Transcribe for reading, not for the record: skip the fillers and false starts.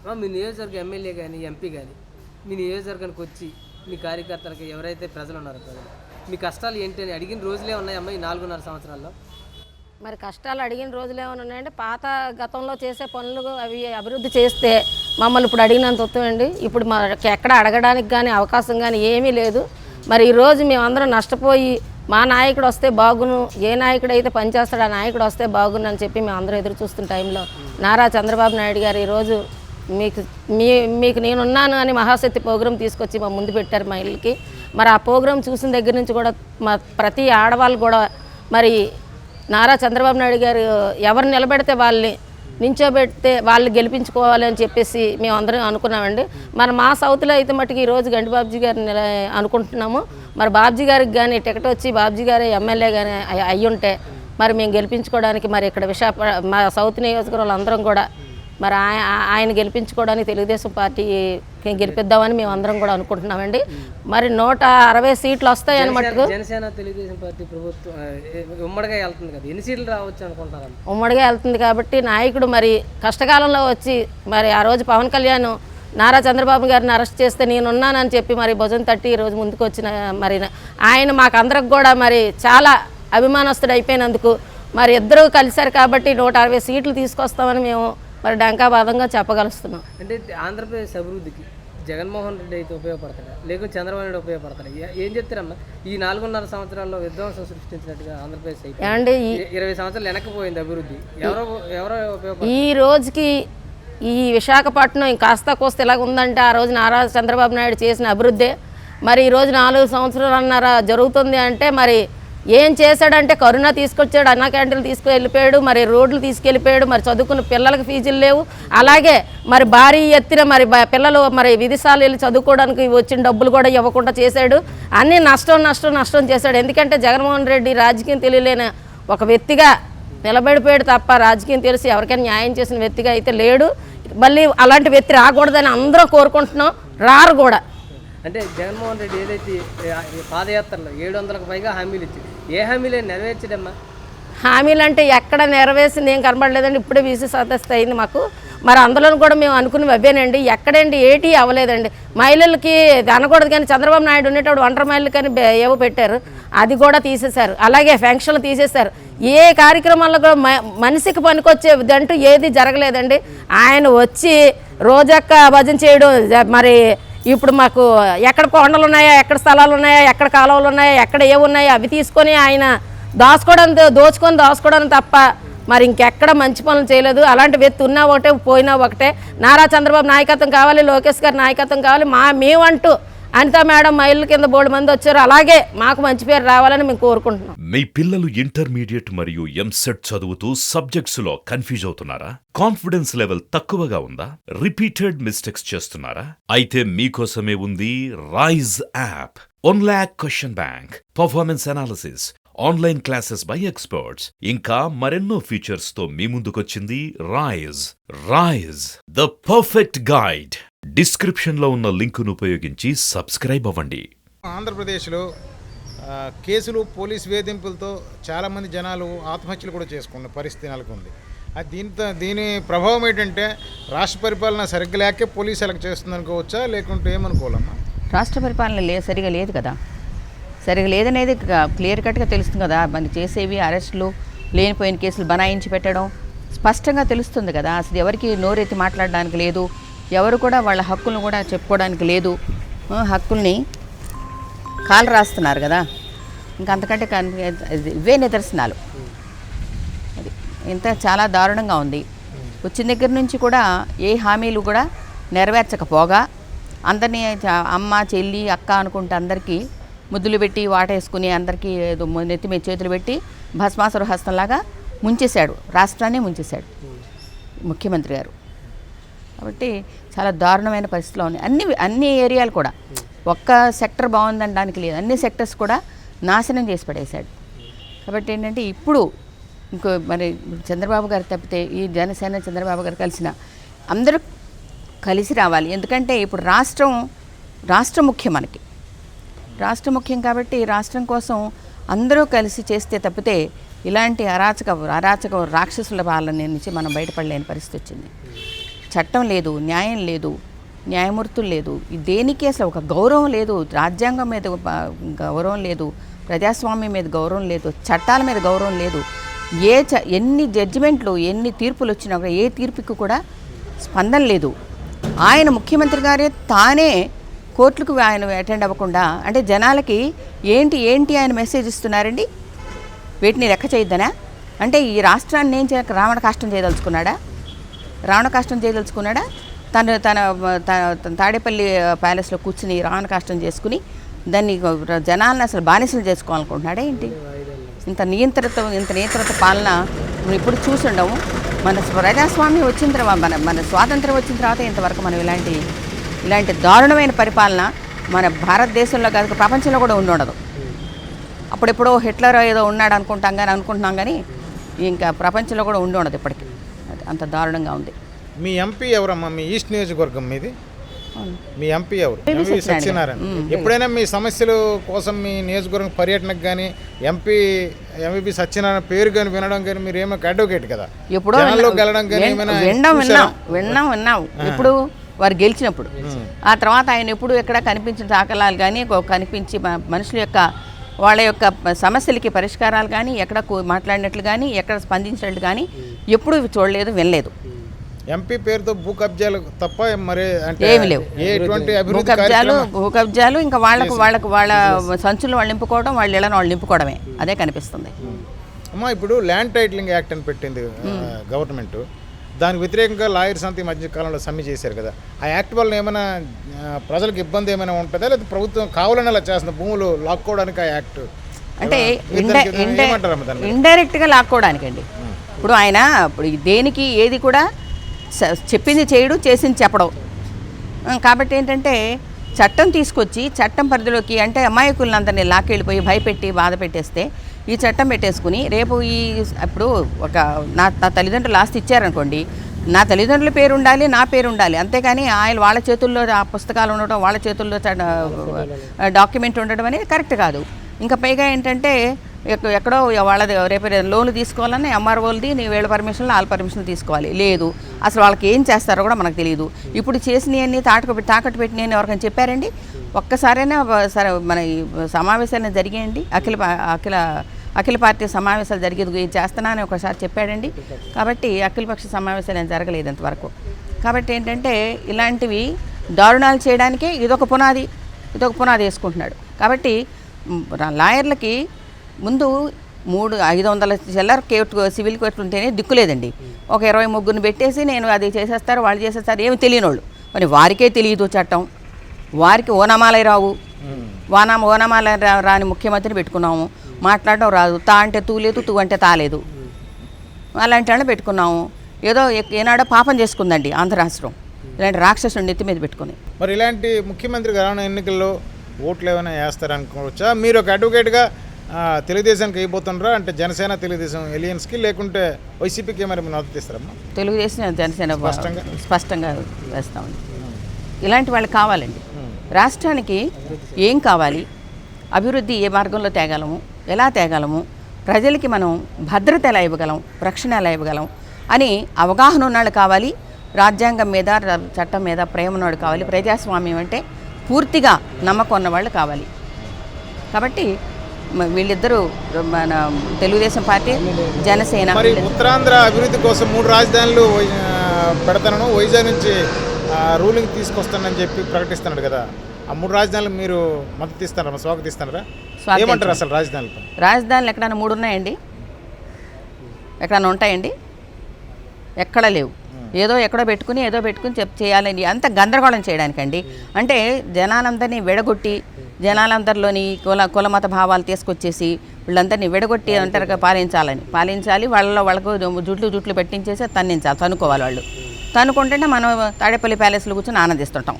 మీ నియోజకవర్గ ఎమ్మెల్యే కానీ ఎంపీ కానీ మీ నియోజకవర్గానికి వచ్చి మీ కార్యకర్తలకి ఎవరైతే ప్రజలు ఉన్నారో ప్రజలు మీ కష్టాలు ఏంటి అని అడిగిన రోజులే ఉన్నాయమ్మా ఈ 4.5 సంవత్సరాల్లో? మరి కష్టాలు అడిగిన రోజులు ఏమైనా ఉన్నాయంటే పాత గతంలో చేసే పనులు అవి అభివృద్ధి చేస్తే మమ్మల్ని ఇప్పుడు అడిగినంత వస్తామండి. ఇప్పుడు మాకు ఎక్కడ అడగడానికి కానీ అవకాశం కానీ ఏమీ లేదు. మరి ఈరోజు మేమందరం నష్టపోయి మా నాయకుడు వస్తే బాగును, ఏ నాయకుడు అయితే పనిచేస్తాడు ఆ నాయకుడు వస్తే బాగును అని చెప్పి మేము అందరం ఎదురు చూస్తున్న టైంలో నారా చంద్రబాబు నాయుడు గారు ఈరోజు మీకు నేనున్నాను అని మహాశక్తి ప్రోగ్రాం తీసుకొచ్చి మా ముందు పెట్టారు మా ఇళ్ళకి. మరి ఆ ప్రోగ్రాం చూసిన దగ్గర నుంచి కూడా మా ప్రతి ఆడవాళ్ళు కూడా మరి నారా చంద్రబాబు నాయుడు గారు ఎవరు నిలబెడితే వాళ్ళని నించోబెడితే వాళ్ళు గెలిపించుకోవాలి అని చెప్పేసి మేము అందరం అనుకున్నామండి. మరి మా సౌత్లో అయితే మటుకు ఈరోజు గంటి బాబ్జీ గారిని అనుకుంటున్నాము. మరి బాబ్జీ గారికి కానీ టికెట్ వచ్చి బాబ్జీ గారి ఎమ్మెల్యే కానీ అయ్యుంటే మరి మేము గెలిపించుకోవడానికి మరి ఇక్కడ మా సౌత్ నియోజకవర్గంలో అందరం కూడా మరి ఆయన గెలిపించుకోవడానికి తెలుగుదేశం పార్టీ గెలిపిద్దామని మేము అందరం కూడా అనుకుంటున్నామండి. మరి 160 సీట్లు వస్తాయని మటుకు జనసేన తెలుగుదేశం పార్టీ ప్రభుత్వం ఉమ్మడిగా వెళ్తుంది కదా, ఎన్ని సీట్లు రావచ్చు అనుకుంటున్నారు? ఉమ్మడిగా వెళ్తుంది కాబట్టి నాయకుడు మరి కష్టకాలంలో వచ్చి మరి ఆ రోజు పవన్ కళ్యాణ్ నారా చంద్రబాబు గారిని అరెస్ట్ చేస్తే నేనున్నానని చెప్పి మరి భుజం తట్టి ఈరోజు ముందుకు వచ్చిన మరి ఆయన మాకందరికి కూడా మరి చాలా అభిమానస్తుడు అయిపోయినందుకు మరి ఇద్దరూ కలిశారు కాబట్టి 160 సీట్లు తీసుకొస్తామని మేము మరి డంకాబాదంగా చెప్పగలుస్తున్నాం. అంటే ఆంధ్రప్రదేశ్ అభివృద్ధికి జగన్మోహన్ రెడ్డి అయితే ఉపయోగపడతాడా లేకపోతే చంద్రబాబు నాయుడు ఉపయోగపడతాడా? ఏం చెప్తారమ్మా ఈ 4.5 సంవత్సరాల్లో విధ్వంసం సృష్టించినట్టుగా ఆంధ్రప్రదేశ్ అంటే 20 సంవత్సరాలు వెనక్కిపోయింది అభివృద్ధి. ఎవరో ఉపయోగపడ ఈ రోజుకి ఈ విశాఖపట్నం ఇంకాస్త కోస్త ఎలాగ ఉందంటే ఆ రోజు నారా చంద్రబాబు నాయుడు చేసిన అభివృద్ధి. మరి ఈరోజు 4 సంవత్సరాలన్నర జరుగుతుంది అంటే మరి ఏం చేశాడంటే కరోనా తీసుకొచ్చాడు, అన్నా క్యాంటీన్లు తీసుకువెళ్ళిపోయాడు, మరి రోడ్లు తీసుకెళ్ళిపోయాడు, మరి చదువుకున్న పిల్లలకి ఫీజులు లేవు. అలాగే మరి భారీ ఎత్తున మరి పిల్లలు మరి విదేశాలు వెళ్ళి చదువుకోవడానికి వచ్చిన డబ్బులు కూడా ఇవ్వకుండా చేశాడు. అన్నీ నష్టం చేశాడు. ఎందుకంటే జగన్మోహన్ రెడ్డి రాజకీయం తెలియలేని ఒక వ్యక్తిగా నిలబడిపోయాడు తప్ప రాజకీయం తెలిసి ఎవరికైనా న్యాయం చేసిన వ్యక్తిగా అయితే లేడు. మళ్ళీ అలాంటి వ్యక్తి రాకూడదని అందరం కోరుకుంటున్నాం, రారు కూడా. అంటే జగన్మోహన్ రెడ్డి ఏదైతే పాదయాత్రలో 700కు పైగా హామీలు ఇచ్చి ఏ హామీలు నెరవేర్చడమ్మా? హామీలు అంటే ఎక్కడ నెరవేర్చింది ఏం కనబడలేదండి. ఇప్పుడే బీసీ సదస్సు అయింది మాకు. మరి అందులో కూడా మేము అనుకుని అవ్వేనండి. ఎక్కడండి ఏటీ అవ్వలేదండి. మహిళలకి అనకూడదు కానీ చంద్రబాబు నాయుడు ఉండేటప్పుడు ఒంటరి మహిళలు కానీ ఏవో పెట్టారు, అది కూడా తీసేశారు. అలాగే పెన్షన్లు తీసేశారు. ఏ కార్యక్రమాల్లో కూడా మనిషికి పనికొచ్చేదంటూ ఏది జరగలేదండి. ఆయన వచ్చి రోజక్క భజన చేయడం, మరి ఇప్పుడు మాకు ఎక్కడ కొండలు ఉన్నాయా, ఎక్కడ స్థలాలు ఉన్నాయా, ఎక్కడ కాలువలు ఉన్నాయా, ఎక్కడ ఏమున్నాయో అవి తీసుకొని ఆయన దాచుకోవడం తప్ప మరి ఇంకెక్కడ మంచి పనులు చేయలేదు. అలాంటి వ్యక్తి ఉన్నా ఒకటే పోయినా ఒకటే. నారా చంద్రబాబు నాయకత్వం కావాలి, లోకేష్ గారి నాయకత్వం కావాలి. మేమంటూ అనితా మేడం మహిళల కింద 3 మంది వచ్చారు. అలాగే మాకు మంచి పేరు రావాలని మేము కోరుకుంటున్నాం. మీ పిల్లలు ఇంటర్మీడియట్ మరియు ఎంసెట్ చదువుతూ సబ్జెక్ట్స్ లో కన్ఫ్యూజ్ అవుతున్నారా? కాన్ఫిడెన్స్ లెవెల్ తక్కువగా ఉందా? రిపీటెడ్ మిస్టేక్స్ చేస్తున్నారా? అయితే మీకోసమే ఉంది Rise app. 1 lakh question bank, performance analysis, online classes by experts, ఇంకా మరెన్నో ఫీచర్స్ తో మీ ముందుకొచ్చింది Rise the perfect guide. Description లో ఉన్న లింకును ఉపయోగించి సబ్స్క్రైబ్ అవ్వండి. ఆంధ్రప్రదేశ్లో కేసులు, పోలీస్ వేధింపులతో చాలామంది జనాలు ఆత్మహత్యలు కూడా చేసుకున్న పరిస్థితి నెలకొంది. దీని ప్రభావం ఏంటంటే రాష్ట్ర పరిపాలన సరిగ్గా లేకే పోలీసు ఎలక్ట్ చేస్తుంది అనుకోవచ్చా, లేకుంటే ఏమనుకోవాలమ్మా? రాష్ట్ర పరిపాలన సరిగా లేదు కదా. సరిగా లేదనేది క్లియర్ కట్గా తెలుస్తుంది కదా. మన చేసేవి అరెస్టులు, లేనిపోయిన కేసులు బనాయించి పెట్టడం స్పష్టంగా తెలుస్తుంది కదా. అసలు ఎవరికి నోరెత్తి మాట్లాడడానికి లేదు, ఎవరు కూడా వాళ్ళ హక్కులను కూడా చెప్పుకోవడానికి లేదు. హక్కుల్ని కాలు రాస్తున్నారు కదా. ఇంకంతకంటే ఇవే నిదర్శనాలు. అది ఇంత చాలా దారుణంగా ఉంది. వచ్చిన దగ్గర నుంచి కూడా ఏ హామీలు కూడా నెరవేర్చకపోగా అందరినీ అమ్మ, చెల్లి, అక్క అనుకుంటే అందరికీ ముద్దులు పెట్టి వాటేసుకుని అందరికీ ఏదో నెత్తి మీద చేతులు పెట్టి భస్మాసుర హస్తంలాగా ముంచేశాడు, రాష్ట్రాన్ని ముంచేశాడు ముఖ్యమంత్రి గారు. కాబట్టి చాలా దారుణమైన పరిస్థితిలో ఉన్నాయి అన్ని ఏరియాలు కూడా. ఒక్క సెక్టర్ బాగుందనడానికి లేదు, అన్ని సెక్టర్స్ కూడా నాశనం చేసి పడేశాడు. కాబట్టి ఏంటంటే ఇప్పుడు ఇంకో మరి చంద్రబాబు గారు తప్పితే ఈ జనసేన చంద్రబాబు గారు కలిసిన అందరూ కలిసి రావాలి. ఎందుకంటే ఇప్పుడు రాష్ట్రం ముఖ్యం, మనకి రాష్ట్రం ముఖ్యం. కాబట్టి రాష్ట్రం కోసం అందరూ కలిసి చేస్తే తప్పితే ఇలాంటి అరాచక రాక్షసుల పాలన నుంచి మనం బయటపడలేని పరిస్థితి వచ్చింది. చట్టం లేదు, న్యాయం లేదు, న్యాయమూర్తులు లేదు, దేనికి అసలు ఒక గౌరవం లేదు, రాజ్యాంగం మీద గౌరవం లేదు, ప్రజాస్వామ్యం మీద గౌరవం లేదు, చట్టాల మీద గౌరవం లేదు. ఎన్ని జడ్జిమెంట్లు ఎన్ని తీర్పులు వచ్చినా కూడా ఏ తీర్పుకి కూడా స్పందన లేదు. ఆయన ముఖ్యమంత్రి గారే తానే కోర్టులకు ఆయన అటెండ్ అవ్వకుండా అంటే జనాలకి ఏంటి ఆయన మెసేజ్ ఇస్తున్నారండి? వీటిని లెక్క చేయొద్దనా? అంటే ఈ రాష్ట్రాన్ని ఏం చేయక రావణ కాష్టం చేయదలుచుకున్నాడా? తన తాడేపల్లి ప్యాలెస్లో కూర్చుని రావణ కాష్టం చేసుకుని దాన్ని జనాలను అసలు బానిసలు చేసుకోవాలనుకుంటున్నాడా ఏంటి? ఇంత నియంత్రిత పాలన మనం ఇప్పుడు చూసుండము. మన ప్రజాస్వామ్యం వచ్చిన తర్వాత మన స్వాతంత్రం వచ్చిన తర్వాత ఇంతవరకు మనం ఇలాంటి దారుణమైన పరిపాలన మన భారతదేశంలో కాదు ప్రపంచంలో కూడా ఉండదు. అప్పుడెప్పుడో హిట్లర్ ఏదో ఉన్నాడు అనుకుంటున్నాం కానీ ఇంకా ప్రపంచంలో కూడా ఉండదు ఇప్పటికీ. అంత దారుణంగా ఉంది. మీ ఎంపీ ఎవరమ్మా? మీ ఈస్ట్ నియోజకవర్గం మీది. మీ ఎంపీ ఎవరు? ఎంవి సత్యనారాయణ. ఎప్పుడైనా మీ సమస్యల కోసం మీ నియోజకవర్గం పర్యటనకు కానీ ఎంవి సత్యనారాయణ పేరు కానీ వినడం కానీ మీరు ఏమో అడ్వకేట్ కదా, ఎప్పుడో గెలడం కానీ విన్నాం ఎప్పుడు వారు గెలిచినప్పుడు. ఆ తర్వాత ఆయన ఎప్పుడు ఎక్కడ కనిపించిన దాఖలాలు కానీ కనిపించి మనుషుల యొక్క వాళ్ళ యొక్క సమస్యలకి పరిష్కారాలు కానీ ఎక్కడ మాట్లాడినట్లు కానీ ఎక్కడ స్పందించినట్లు కానీ ఎప్పుడూ చూడలేదు, వినలేదు. ఎంపీ పేరుతో భూ కబ్జాలు తప్ప మరి ఏమి లేవు. భూ కబ్జాలు ఇంకా వాళ్ళ సంచులు వాళ్ళు నింపుకోవడం, వాళ్ళ ఇళ్ళను వాళ్ళు నింపుకోవడమే, అదే కనిపిస్తుంది. అమ్మా, ఇప్పుడు ల్యాండ్ టైటిలింగ్ యాక్ట్ అని పెట్టింది గవర్నమెంట్. దానికి వ్యతిరేకంగా లాయర్స్ అంతా ఈ మధ్య కాలంలో సమ్మె చేశారు కదా. ఆ యాక్ట్ వల్ల ఏమైనా ప్రజలకు ఇబ్బంది ఏమైనా ఉంటుందా, లేదా ప్రభుత్వం కావాలని అలా చేస్తుంది భూములు లాక్కోవడానికి ఆ యాక్ట్? అంటే ఇండైరెక్ట్గా లాక్కోవడానికండి. ఇప్పుడు ఆయన దేనికి ఏది కూడా చెప్పింది చేయడు, చేసింది చెప్పడం. కాబట్టి ఏంటంటే చట్టం తీసుకొచ్చి చట్టం పరిధిలోకి అంటే అమాయకులను అందరినీ లాక్కెళ్ళిపోయి భయపెట్టి బాధ పెట్టేస్తే ఈ చట్టం పెట్టేసుకుని రేపు ఇప్పుడు నా తల్లిదండ్రులు ఆస్తి ఇచ్చారనుకోండి, నా తల్లిదండ్రుల పేరు ఉండాలి, నా పేరు ఉండాలి, అంతేకాని వాళ్ళ చేతుల్లో ఆ పుస్తకాలు ఉండడం, వాళ్ళ చేతుల్లో డాక్యుమెంట్ ఉండడం అనేది కరెక్ట్ కాదు. ఇంకా పైగా ఏంటంటే ఎక్కడో వాళ్ళది రేపు లోన్లు తీసుకోవాలని ఎంఆర్ఓలది వీళ్ళ పర్మిషన్లు వాళ్ళ పర్మిషన్లు తీసుకోవాలి. లేదు, అసలు వాళ్ళకి ఏం చేస్తారో కూడా మనకు తెలియదు. ఇప్పుడు చేసినవన్నీ తాకట్టు పెట్టినవన్నీ ఎవరికైనా చెప్పారండి? ఒక్కసారైనా సరే మన ఈ సమావేశాలు జరిగాయండి, అఖిల పార్టీ సమావేశాలు జరిగేది చేస్తున్నానని ఒకసారి చెప్పాడండి. కాబట్టి అఖిలపక్ష సమావేశాలు ఏం జరగలేదు ఇంతవరకు. కాబట్టి ఏంటంటే ఇలాంటివి దారుణాలు చేయడానికే ఇదొక పునాది వేసుకుంటున్నాడు. కాబట్టి లాయర్లకి ముందు 500 చిల్లర సివిల్ కోర్టు ఉంటేనే దిక్కులేదండి. ఒక 20 ముగ్గురిని పెట్టేసి నేను అది చేసేస్తారు, వాళ్ళు చేసేస్తారు, ఏమి తెలియని వాళ్ళు. మరి వారికే తెలియదు చట్టం, వారికి ఓనమాలై రావు, ఓనమాల రాని ముఖ్యమంత్రిని పెట్టుకున్నాము, మాట్లాడడం రాదు, తా అంటే తూ లేదు, తూ అంటే తాలేదు, అలాంటి వాళ్ళని పెట్టుకున్నాము. ఏదో ఏనాడో పాపం చేసుకుందండి ఆంధ్ర రాష్ట్రం, ఇలాంటి రాక్షసుని నెత్తి మీద పెట్టుకుని. మరి ఇలాంటి ముఖ్యమంత్రి రానున్న ఎన్నికల్లో ఓట్లు ఏమైనా వేస్తారనుకోవచ్చా? మీరు ఒక అడ్వకేట్గా తెలుగుదేశానికి అయిపోతుండ్రా? అంటే జనసేన తెలుగుదేశం ఎలియన్స్కి, లేకుంటే వైసీపీకి మరి మద్దతు ఇస్తారమ్మా? తెలుగుదేశం జనసేన స్పష్టంగా వేస్తామండి. ఇలాంటి వాళ్ళు కావాలండి. రాష్ట్రానికి ఏం కావాలి, అభివృద్ధి ఏ మార్గంలో తేగలము, ఎలా తేగలము, ప్రజలకి మనం భద్రత ఎలా ఇవ్వగలం, రక్షణ ఎలా ఇవ్వగలం అని అవగాహన ఉన్నాళ్ళు కావాలి. రాజ్యాంగం మీద చట్టం మీద ప్రేమ ఉన్నవాడు కావాలి. ప్రజాస్వామ్యం అంటే పూర్తిగా నమ్మకం ఉన్నవాళ్ళు కావాలి. కాబట్టి వీళ్ళిద్దరూ మన తెలుగుదేశం పార్టీ, జనసేన. మరి ఉత్తరాంధ్ర అభివృద్ధి కోసం 3 రాజధానులు పెడతానను వైజాగ్ నుంచి రూలింగ్ తీసుకొస్తానని చెప్పి ప్రకటిస్తున్నాడు కదా. ఆ 3 రాజధానులు మీరు మద్దతు ఇస్తారా, స్వాగతిస్తున్నారా? ఏమంటారు అసలు రాజధానులు ఎక్కడైనా 3 ఉన్నాయండి? ఎక్కడైనా ఉంటాయండి? ఎక్కడ లేవు. ఎక్కడో పెట్టుకుని చేయాలని అంత గందరగోళం చేయడానికండి. అంటే జనాలందరినీ విడగొట్టి, జనాలందరిలోని కులమత భావాలు తీసుకొచ్చేసి వీళ్ళందరినీ విడగొట్టి అంటారుగా పాలించాలి, వాళ్ళకు జుట్లు పెట్టించేసి తన్నుకోవాలి. వాళ్ళు తన్నుకుంటేనే మనం తాడేపల్లి ప్యాలెస్లో కూర్చొని ఆనందిస్తుంటాం.